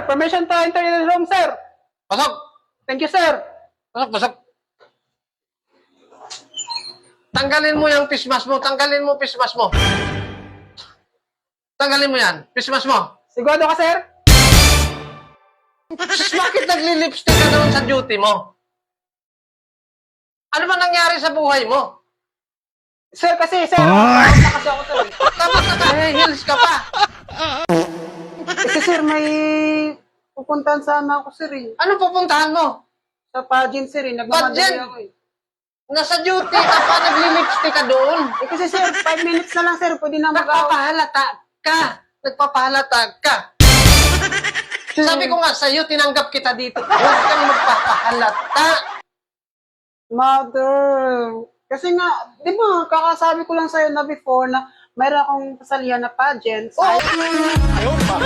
Permission to enter the room, sir. Pasok! Thank you, sir. Pasok, pasok. Tanggalin mo yung pismas mo. Tanggalin mo pismas mo. Tanggalin mo yan. Pismas mo. Sigurado ka, sir? Sus, bakit nagli-lipstick ka doon sa duty mo? Ano ba nangyari sa buhay mo? Sir, kasi, sir. Nakakita kasi ako, sir. Tapos naka-heels ka pa. Kasi, sir, may pupuntahan sana ako, sir, eh. Ano pupuntahan mo? Sa pageant, sir, eh. Nagmamadali Pageant? ako, eh. Nasa duty ka pa, nagli-lipstick ka doon. Eh, kasi, sir, 5 minutes na lang, sir. Pwede na mag-out. Nagpapahalata ka. Nagpapahalata ka. Sabi ko nga sa'yo, tinanggap kita dito. Huwag kang magpapahalata. Mother. Kasi nga, di ba, kakasabi ko lang sa'yo na before na mayroon akong kasalihan na pageant. Oh. Ayaw ba?